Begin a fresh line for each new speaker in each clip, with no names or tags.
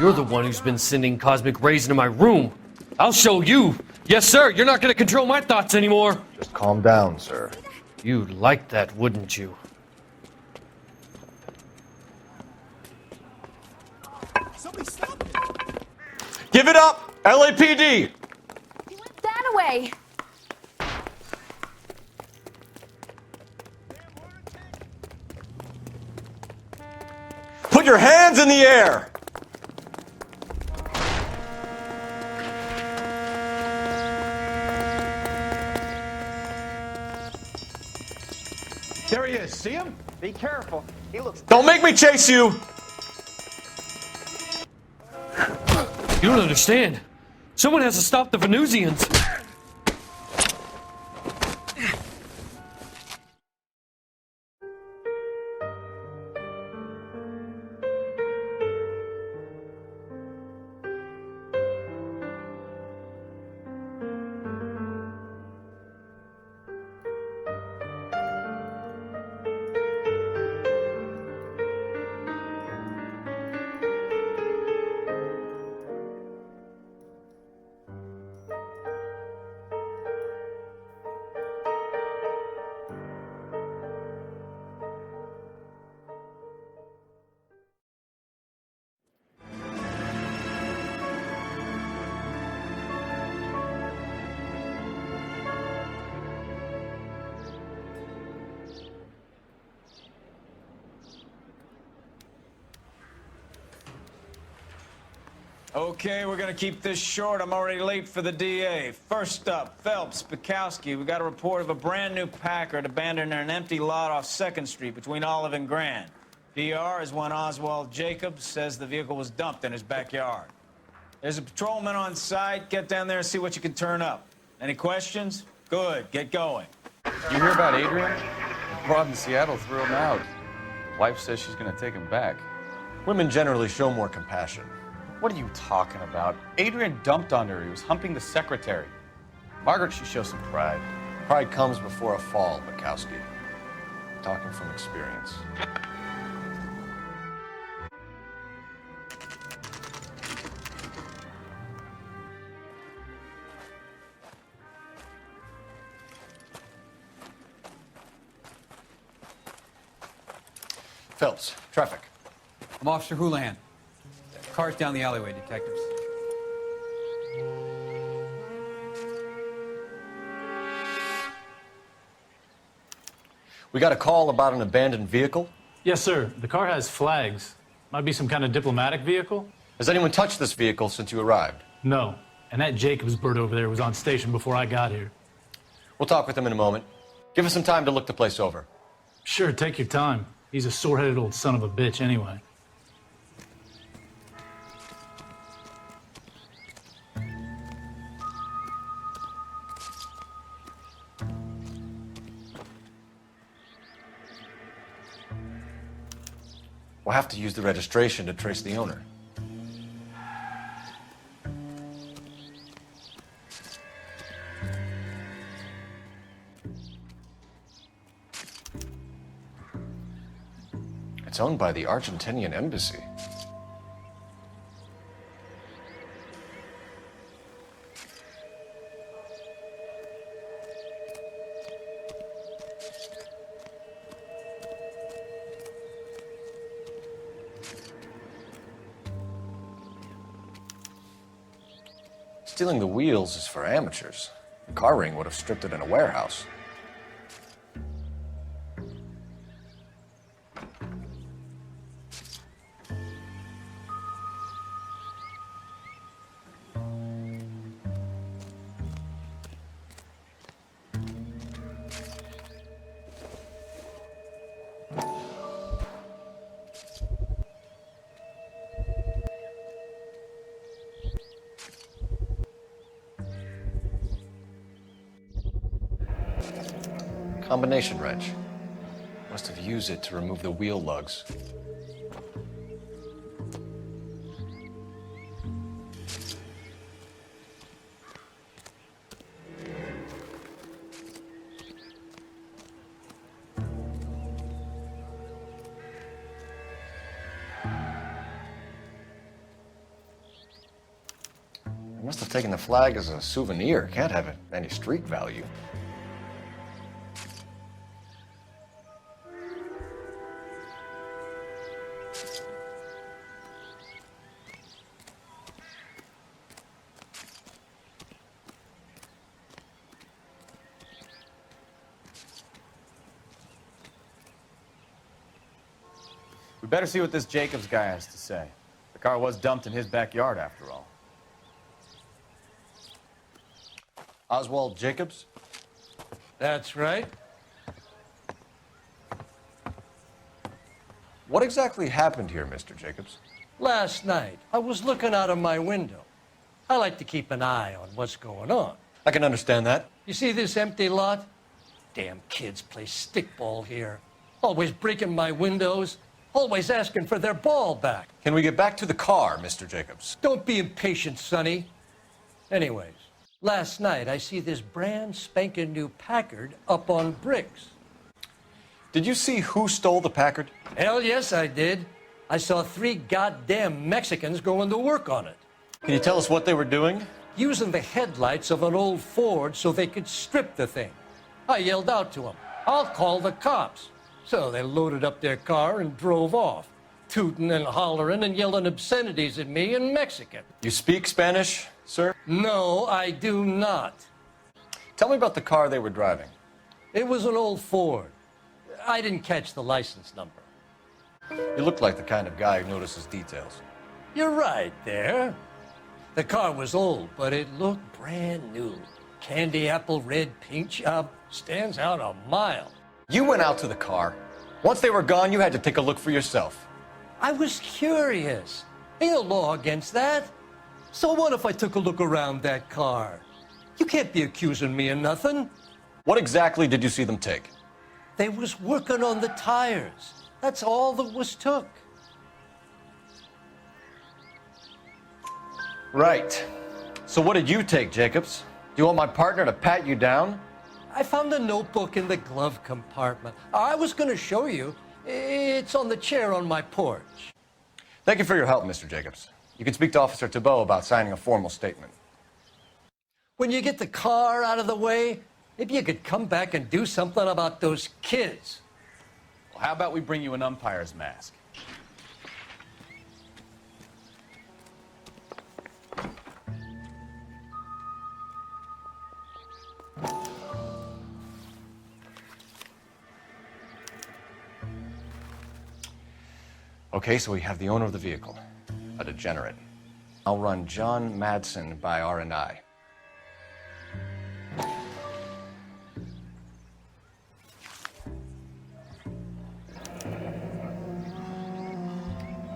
You're the one who's been sending cosmic rays into my room. I'll show you. Yes, sir. You're not going to control my thoughts anymore.
Just calm down, sir.
You'd like that, wouldn't you?
Somebody stop it!
Give it up! LAPD!
He went that way.
Put your hands in the air!
There he is. See him? Be careful. He looks.
Don't make me chase you!
You don't understand. Someone has to stop the Venusians.
Okay, we're gonna keep this short. I'm already late for the DA. First up, Phelps, Bukowski. We got a report of a brand new Packard abandoned in an empty lot off 2nd Street between Olive and Grand. DR is one Oswald Jacobs, says the vehicle was dumped in his backyard. There's a patrolman on site. Get down there and see what you can turn up. Any questions? Good, get going.
You hear about Adrian? The broad in Seattle threw him out. Wife says she's gonna take him back.
Women generally show more compassion.
What are you talking about? Adrian dumped on her. He was humping the secretary. Margaret should show some pride.
Pride comes before a fall, Bukowski. Talking from experience. Phelps, traffic.
I'm Officer Houlihan. Cars down the alleyway, detectives.
We got a call about an abandoned vehicle.
Yes, sir. The car has flags. Might be some kind of diplomatic vehicle?
Has anyone touched this vehicle since you arrived?
No. And that Jacobs bird over there was on station before I got here.
We'll talk with him in a moment. Give us some time to look the place over.
Sure, take your time. He's a sore-headed old son of a bitch anyway.
We'll have to use the registration to trace the owner. It's owned by the Argentinian embassy. Stealing the wheels is for amateurs. The car ring would have stripped it in a warehouse. Combination wrench. Must have used it to remove the wheel lugs. taking the flag as a souvenir. Can't have any street value.
We better see what this Jacobs guy has to say. The car was dumped in his backyard, after all.
Oswald Jacobs?
That's right.
What exactly happened here, Mr. Jacobs?
Last night, I was looking out of my window. I like to keep an eye on what's going on.
I can understand that.
You see this empty lot? Damn kids play stickball here. Always breaking my windows. Always asking for their ball back.
Can we get back to the car, Mr. Jacobs?
Don't be impatient, Sonny. Anyways, last night I see this brand spanking new Packard up on bricks.
Did you see who stole the Packard?
Hell yes, I did. I saw 3 goddamn Mexicans going to work on it.
Can you tell us what they were doing?
Using the headlights of an old Ford so they could strip the thing. I yelled out to them, "I'll call the cops." So they loaded up their car and drove off, tooting and hollering and yelling obscenities at me in Mexican.
You speak Spanish, sir?
No, I do not.
Tell me about the car they were driving.
It was an old Ford. I didn't catch the license number.
You look like the kind of guy who notices details.
You're right there. The car was old, but it looked brand new. Candy apple red paint job stands out a mile.
You went out to the car. Once they were gone, you had to take a look for yourself.
I was curious. Ain't no law against that. So what if I took a look around that car? You can't be accusing me of nothing.
What exactly did you see them take?
They was working on the tires. That's all that was took.
Right. So what did you take, Jacobs? Do you want my partner to pat you down?
I found a notebook in the glove compartment. I was going to show you. It's on the chair on my porch.
Thank you for your help, Mr. Jacobs. You can speak to Officer Thibault about signing a formal statement.
When you get the car out of the way, maybe you could come back and do something about those kids.
Well, how about we bring you an umpire's mask?
Okay, so we have the owner of the vehicle, a degenerate. I'll run John Madsen by R&I.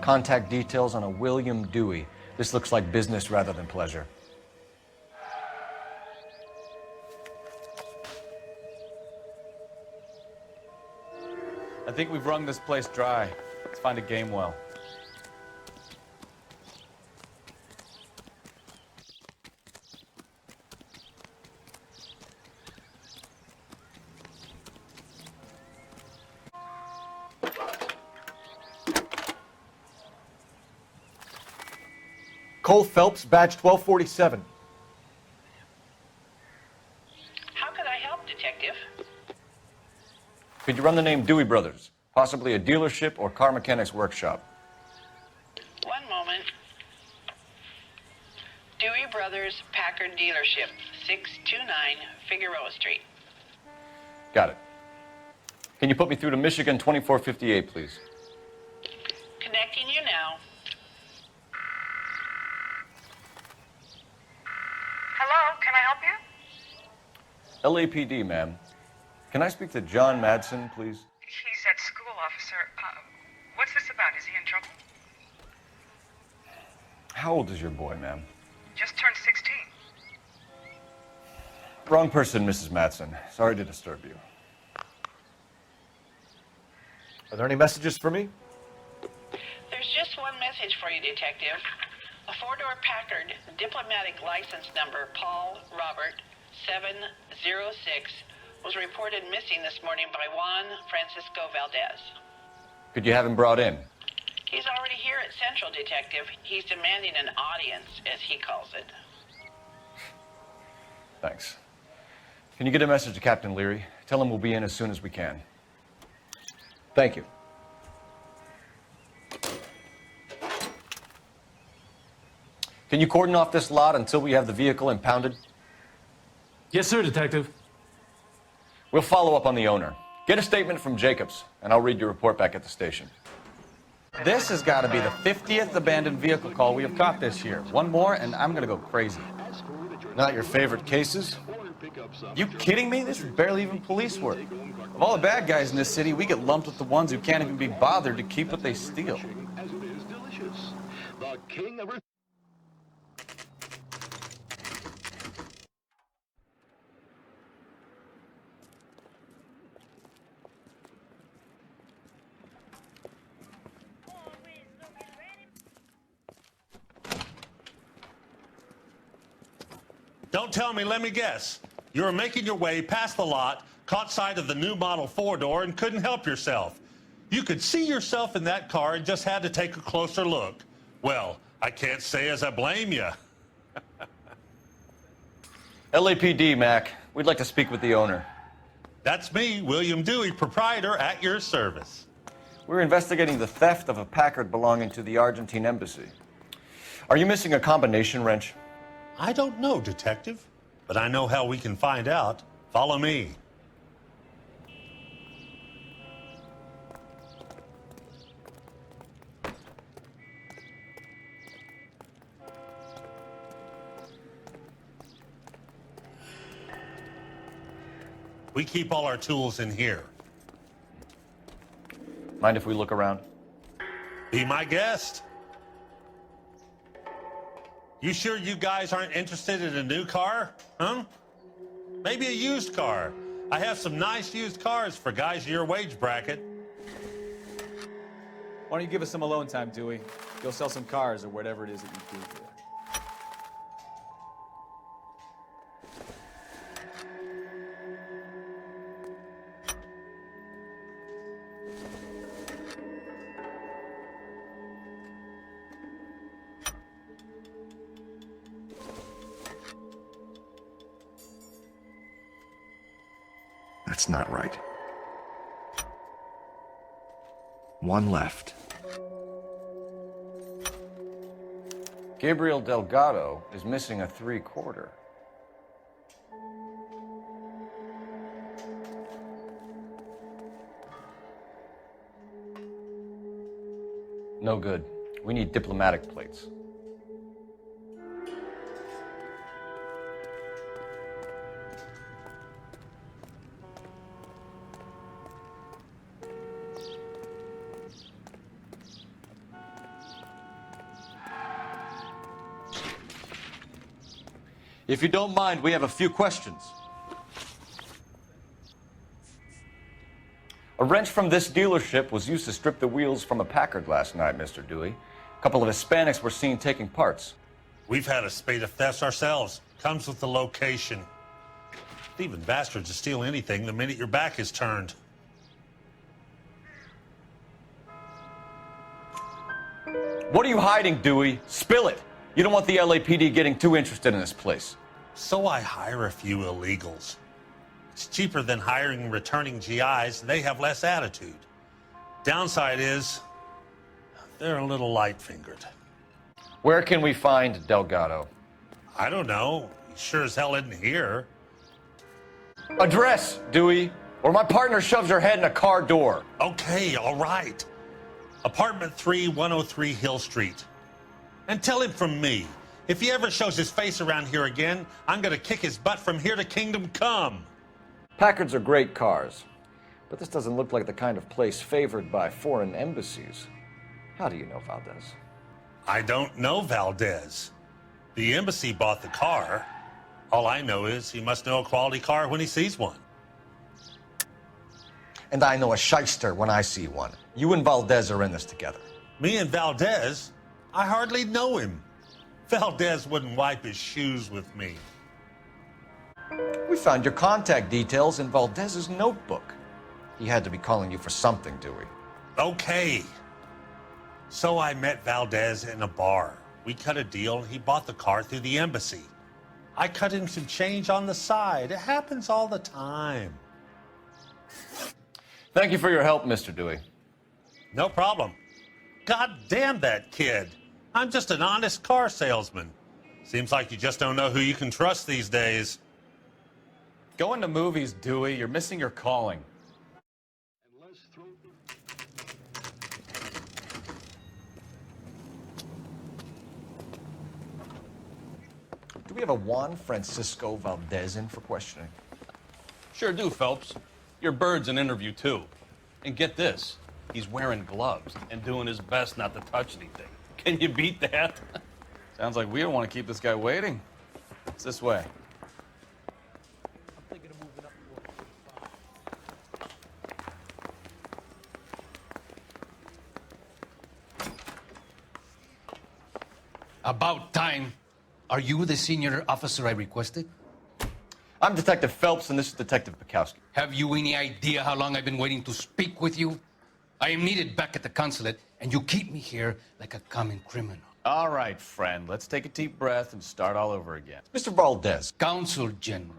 Contact details on a William Dewey. This looks like business rather than pleasure.
I think we've wrung this place dry. Let's find a game well.
Cole Phelps, badge 1247.
How can I help, Detective?
Could you run the name Dewey Brothers? Possibly a dealership or car mechanics workshop.
One moment. Dewey Brothers Packard Dealership, 629 Figueroa Street.
Got it. Can you put me through to Michigan 2458, please?
Connecting you now.
Hello, can I help you?
LAPD, ma'am. Can I speak to John Madsen, please?
He's at school, officer. What's this about? Is he in trouble?
How old is your boy, ma'am?
Just turned 16.
Wrong person, Mrs. Madsen. Sorry to disturb you. Are there any messages for me?
There's just one message for you, Detective. A 4-door Packard, diplomatic license number Paul Robert 706, was reported missing this morning by Juan Francisco Valdez.
Could you have him brought in?
He's already here at Central, Detective. He's demanding an audience, as he calls it.
Thanks. Can you get a message to Captain Leary? Tell him we'll be in as soon as we can. Thank you. Can you cordon off this lot until we have the vehicle impounded?
Yes, sir, Detective.
We'll follow up on the owner. Get a statement from Jacobs, and I'll read your report back at the station.
This has got to be the 50th abandoned vehicle call we have caught this year. One more, and I'm going to go crazy.
Not your favorite cases?
You kidding me? This is barely even police work. Of all the bad guys in this city, we get lumped with the ones who can't even be bothered to keep what they steal.
Don't tell me, let me guess. You were making your way past the lot, caught sight of the new model four-door, and couldn't help yourself. You could see yourself in that car and just had to take a closer look. Well, I can't say as I blame you.
LAPD, Mac. We'd like to speak with the owner.
That's me, William Dewey, proprietor, at your service.
We're investigating the theft of a Packard belonging to the Argentine embassy. Are you missing a combination wrench?
I don't know, Detective, but I know how we can find out. Follow me. We keep all our tools in here.
Mind if we look around?
Be my guest. You sure you guys aren't interested in a new car? Huh? Maybe a used car. I have some nice used cars for guys in your wage bracket.
Why don't you give us some alone time, Dewey? Go sell some cars or whatever it is that you do here.
That's not right. One left. Gabriel Delgado is missing a 3/4. No good. We need diplomatic plates. If you don't mind, we have a few questions. A wrench from this dealership was used to strip the wheels from a Packard last night, Mr. Dewey. A couple of Hispanics were seen taking parts.
We've had a spate of thefts ourselves. Comes with the location. Thieving bastards to steal anything the minute your back is turned.
What are you hiding, Dewey? Spill it. You don't want the LAPD getting too interested in this place.
So I hire a few illegals. It's cheaper than hiring returning GIs. They have less attitude. Downside is, they're a little light-fingered.
Where can we find Delgado?
I don't know. He sure as hell isn't here.
Address, Dewey, or my partner shoves her head in a car door.
Okay, all right. Apartment 3, 103 Hill Street. And tell him from me, if he ever shows his face around here again, I'm gonna kick his butt from here to Kingdom Come.
Packards are great cars, but this doesn't look like the kind of place favored by foreign embassies. How do you know Valdez?
I don't know Valdez. The embassy bought the car. All I know is he must know a quality car when he sees one.
And I know a shyster when I see one. You and Valdez are in this together.
Me and Valdez? I hardly know him. Valdez wouldn't wipe his shoes with me.
We found your contact details in Valdez's notebook. He had to be calling you for something, Dewey.
Okay. So I met Valdez in a bar. We cut a deal and he bought the car through the embassy. I cut him some change on the side. It happens all the time.
Thank you for your help, Mr. Dewey.
No problem. God damn that kid. I'm just an honest car salesman. Seems like you just don't know who you can trust these days.
Going to movies, Dewey. You're missing your calling.
Do we have a Juan Francisco Valdez in for questioning?
Sure do, Phelps. Your bird's an interview, too. And get this, he's wearing gloves and doing his best not to touch anything. Can you beat that?
Sounds like we don't want to keep this guy waiting. It's this way.
About time. Are you the senior officer I requested?
I'm Detective Phelps, and this is Detective Bukowski.
Have you any idea how long I've been waiting to speak with you? I am needed back at the consulate, and you keep me here like a common criminal.
All right, friend. Let's take a deep breath and start all over again.
Mr. Valdez.
Consul General.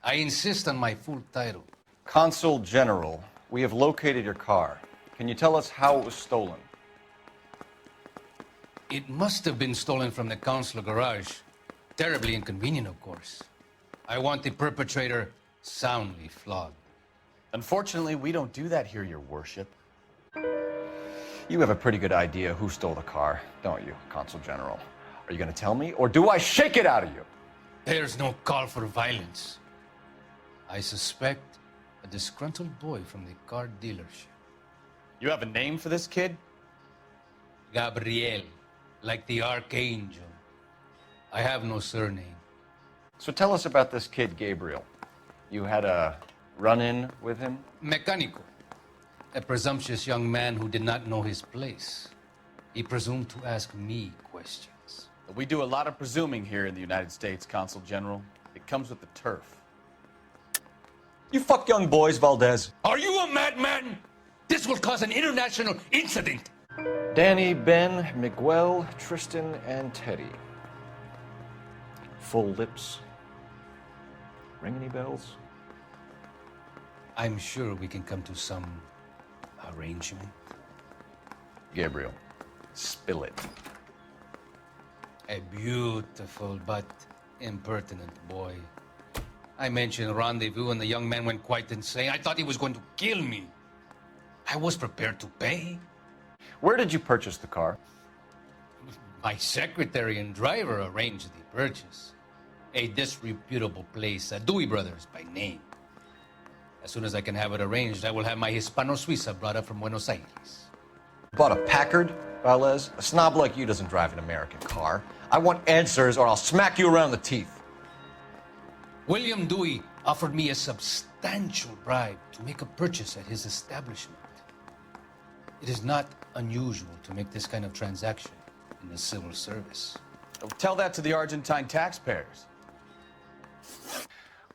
I insist on my full title.
Consul General, we have located your car. Can you tell us how it was stolen?
It must have been stolen from the consular garage. Terribly inconvenient, of course. I want the perpetrator soundly flogged.
Unfortunately, we don't do that here, Your Worship.
You have a pretty good idea who stole the car, don't you, Consul General? Are you going to tell me, or do I shake it out of you?
There's no call for violence. I suspect a disgruntled boy from the car dealership.
You have a name for this kid?
Gabriel, like the archangel. I have no surname.
So tell us about this kid, Gabriel. You had a run-in with him?
Mecánico. A presumptuous young man who did not know his place. He presumed to ask me questions.
We do a lot of presuming here in the United States, Consul General. It comes with the turf.
You fuck young boys, Valdez.
Are you a madman? This will cause an international incident.
Danny, Ben, Miguel, Tristan, and Teddy. Full lips. Ring any bells?
I'm sure we can come to some arrangement.
Gabriel, spill it.
A beautiful but impertinent boy. I mentioned rendezvous and the young man went quite insane. I thought he was going to kill me. I was prepared to pay.
Where did you purchase the car?
My secretary and driver arranged the purchase. A disreputable place, Dewey Brothers by name. As soon as I can have it arranged, I will have my Hispano Suiza brought up from Buenos Aires.
Bought a Packard, Valdez? A snob like you doesn't drive an American car. I want answers or I'll smack you around the teeth.
William Dewey offered me a substantial bribe to make a purchase at his establishment. It is not unusual to make this kind of transaction in the civil service.
Tell that to the Argentine taxpayers.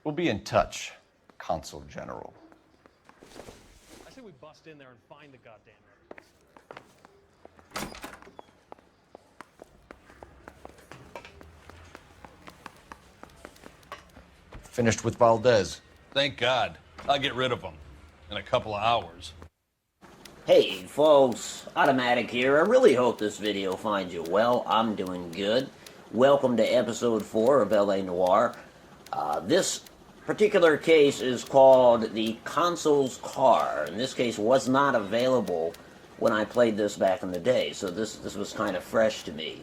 We'll be in touch, Consul General.
I say we bust in there and find the goddamn
Finished with Valdez.
Thank God. I'll get rid of him in a couple of hours.
Hey folks, Automatic here. I really hope this video finds you well. I'm doing good. Welcome to episode 4 of LA Noire. This particular case is called the Consul's Car. And this case was not available when I played this back in the day, so this was kind of fresh to me,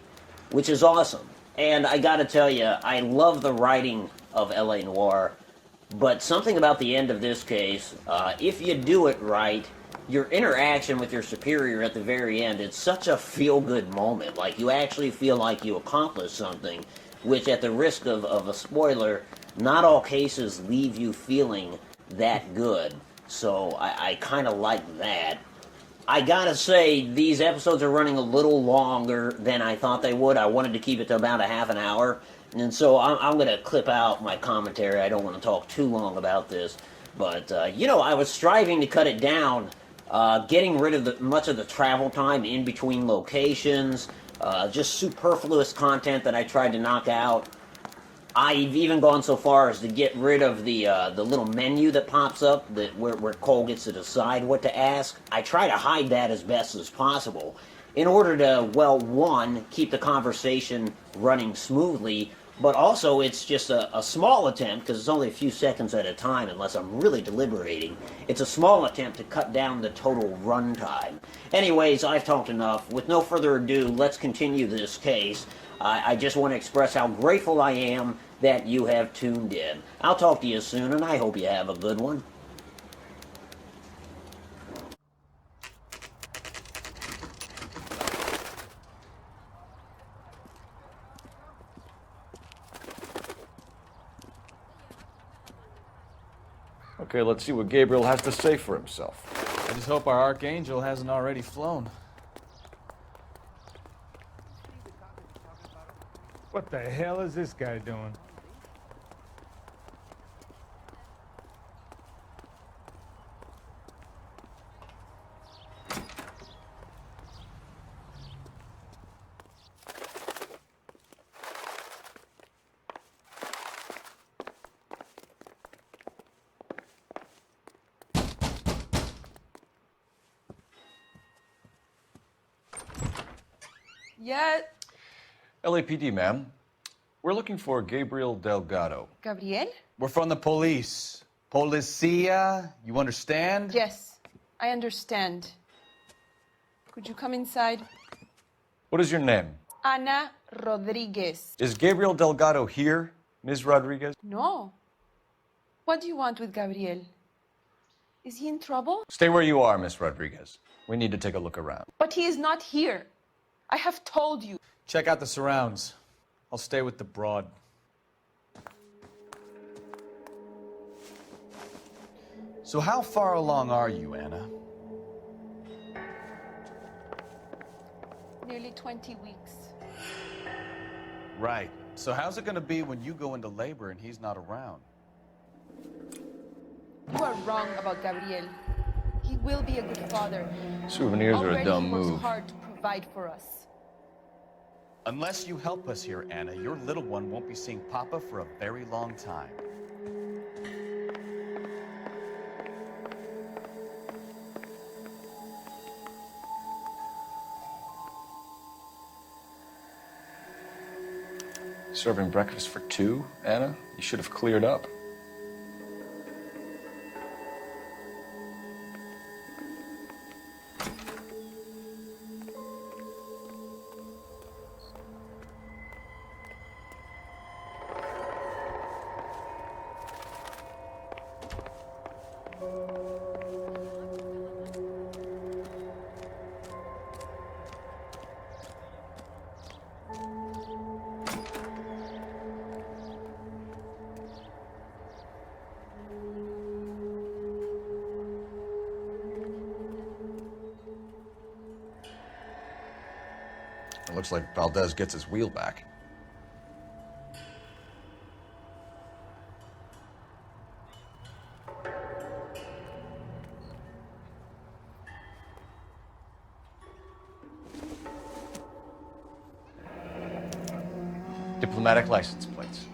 which is awesome. And I gotta tell you, I love the writing of LA Noire, but something about the end of this case, if you do it right, your interaction with your superior at the very end, it's such a feel-good moment. Like, you actually feel like you accomplished something, which, at the risk of a spoiler, not all cases leave you feeling that good. So I kind of like that. I gotta say, these episodes are running a little longer than I thought they would. I wanted to keep it to about a half an hour, and so I'm gonna clip out my commentary. I don't want to talk too long about this, but, you know, I was striving to cut it down, getting rid of much of the travel time in between locations, just superfluous content that I tried to knock out. I've even gone so far as to get rid of the little menu that pops up where Cole gets to decide what to ask. I try to hide that as best as possible in order to, well, one, keep the conversation running smoothly, but also it's just a small attempt, because it's only a few seconds at a time unless I'm really deliberating. It's a small attempt to cut down the total runtime. Anyways, I've talked enough. With no further ado, let's continue this case. I just want to express how grateful I am that you have tuned in. I'll talk to you soon, and I hope you have a good one.
Okay, let's see what Gabriel has to say for himself.
I just hope our archangel hasn't already flown.
What the hell is this guy doing?
Yeah,
LAPD, ma'am. We're looking for Gabriel Delgado.
Gabriel?
We're from the police. Policia, you understand?
Yes, I understand. Could you come inside?
What is your name?
Ana Rodriguez.
Is Gabriel Delgado here, Ms. Rodriguez?
No. What do you want with Gabriel? Is he in trouble?
Stay where you are, Ms. Rodriguez. We need to take a look around.
But he is not here. I have told you.
Check out the surrounds. I'll stay with the broad. So how far along are you, Anna?
Nearly 20 weeks.
Right. So how's it gonna be when you go into labor and he's not around?
You are wrong about Gabriel. He will be a good father.
Souvenirs are a dumb
Already he works
move.
hard to provide for us.
Unless you help us here, Anna, your little one won't be seeing Papa for a very long time.
Serving breakfast for two, Anna? You should have cleared up. It looks like Valdez gets his wheel back. Diplomatic license plates.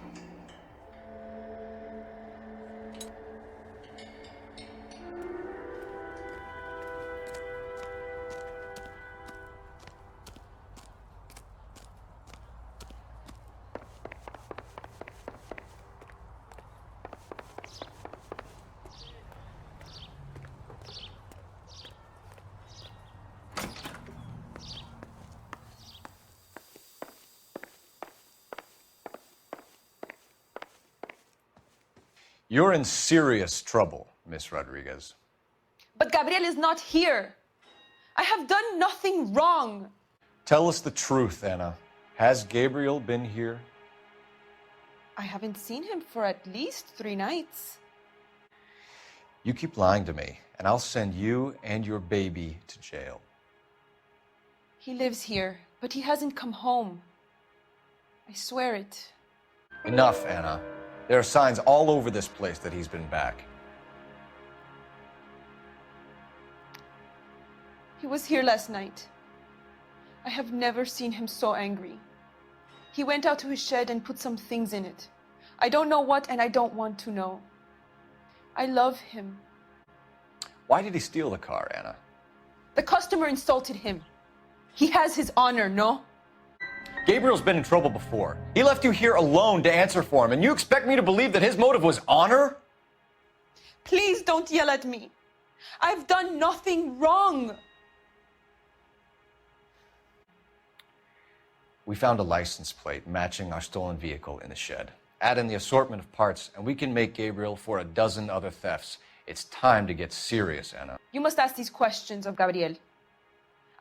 You're in serious trouble, Miss Rodriguez.
But Gabriel is not here. I have done nothing wrong.
Tell us the truth, Anna. Has Gabriel been here?
I haven't seen him for at least 3 nights.
You keep lying to me, and I'll send you and your baby to jail.
He lives here, but he hasn't come home. I swear it.
Enough, Anna. There are signs all over this place that he's been back.
He was here last night. I have never seen him so angry. He went out to his shed and put some things in it. I don't know what, and I don't want to know. I love him.
Why did he steal the car, Anna?
The customer insulted him. He has his honor, no?
Gabriel's been in trouble before. He left you here alone to answer for him, and you expect me to believe that his motive was honor?
Please don't yell at me. I've done nothing wrong.
We found a license plate matching our stolen vehicle in the shed. Add in the assortment of parts, and we can make Gabriel for a dozen other thefts. It's time to get serious, Anna.
You must ask these questions of Gabriel.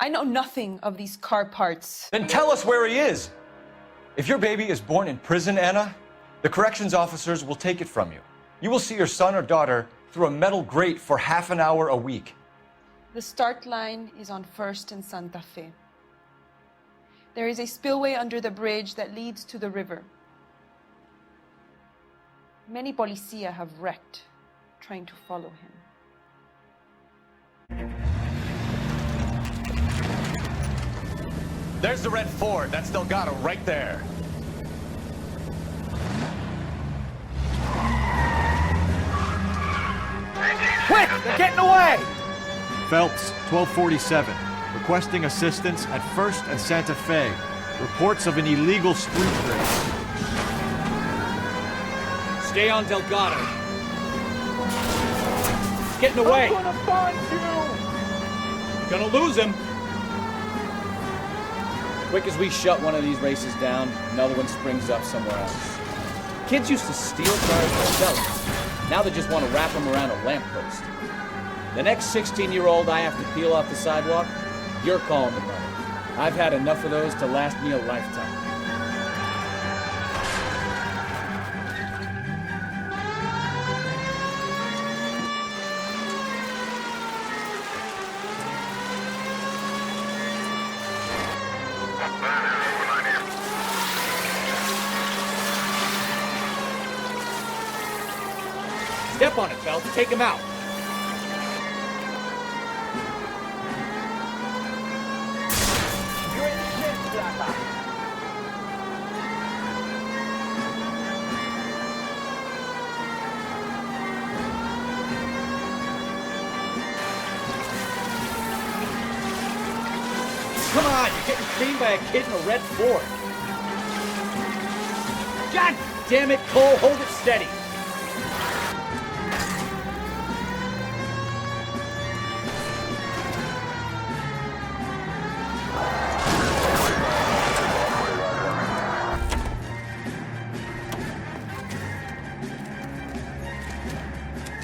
I know nothing of these car parts.
Then tell us where he is. If your baby is born in prison, Anna, the corrections officers will take it from you. You will see your son or daughter through a metal grate for half an hour a week.
The start line is on 1st and Santa Fe. There is a spillway under the bridge that leads to the river. Many policia have wrecked trying to follow him.
There's the red Ford. That's Delgado right there.
Quick! They're getting away!
Phelps, 1247. Requesting assistance at 1st and Santa Fe. Reports of an illegal street race.
Stay on Delgado. Getting away.
I'm gonna find you!
Gonna lose him. Quick as we shut one of these races down, another one springs up somewhere else. Kids used to steal cars and sell them. Now they just want to wrap them around a lamppost. The next 16-year-old I have to peel off the sidewalk, you're calling the money. I've had enough of those to last me a lifetime. Step on it, Phelps. Take him out. Come on, you're getting creamed by a kid in a red Ford. God damn it, Cole, hold it steady.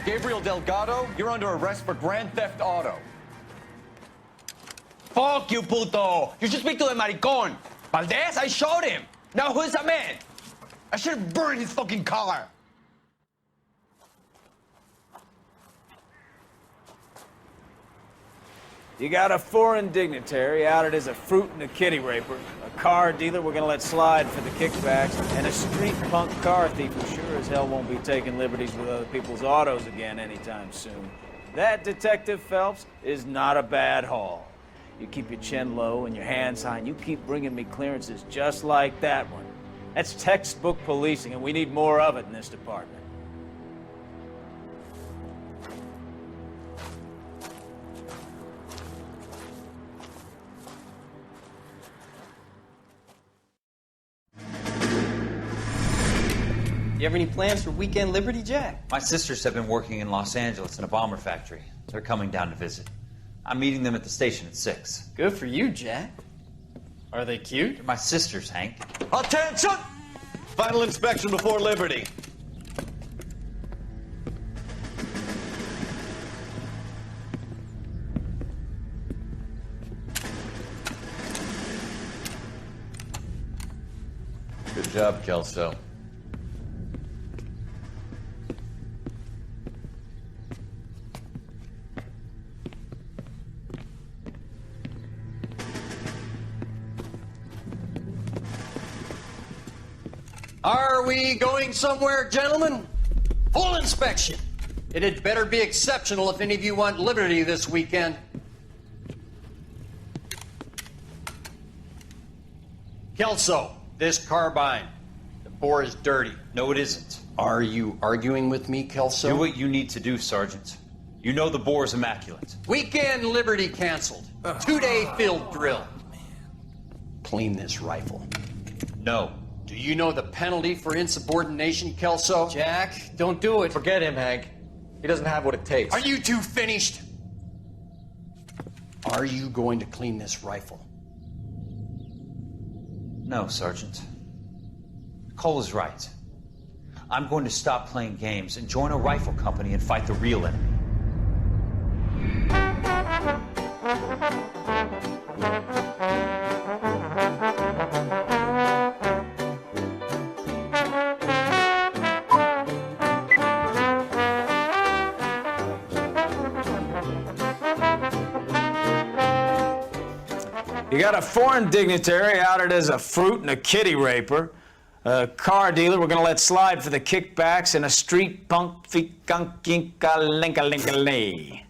Gabriel Delgado, you're under arrest for grand theft auto.
Fuck you, puto! You should speak to the maricon. Valdez, I showed him. Now who's the man? I should have burned his fucking car. You got a foreign dignitary outed as a fruit and a kitty raper, a car dealer we're gonna let slide for the kickbacks, and a street punk car thief who sure as hell won't be taking liberties with other people's autos again anytime soon. That, Detective Phelps, is not a bad haul. You keep your chin low and your hands high, and you keep bringing me clearances just like that one. That's textbook policing, and we need more of it in this department.
You have any plans for weekend Liberty, Jack?
My sisters have been working in Los Angeles in a bomber factory. They're coming down to visit. I'm meeting them at the station at 6.
Good for you, Jack. Are they cute?
They're my sisters, Hank.
Attention! Final inspection before Liberty.
Good job, Kelso.
Are we going somewhere, gentlemen? Full inspection. It had better be exceptional if any of you want liberty this weekend. Kelso, this carbine. The
E04 is dirty. No, it isn't.
Are you arguing with me, Kelso?
Do what you need to do, Sergeant. You know the bore is immaculate.
Weekend Liberty canceled. 2-day field drill. Clean this rifle.
No.
Do you know the penalty for insubordination, Kelso?
Jack, don't do it.
Forget him, Hank. He doesn't have what it takes.
Are you two finished? Are you going to clean this rifle?
No, Sergeant. Cole is right. I'm going to stop playing games and join a rifle company and fight the real enemy.
You got a foreign dignitary outed as a fruit and a kitty raper, a car dealer we're gonna let slide for the kickbacks, and a street punk fikunkinka linka linka lay.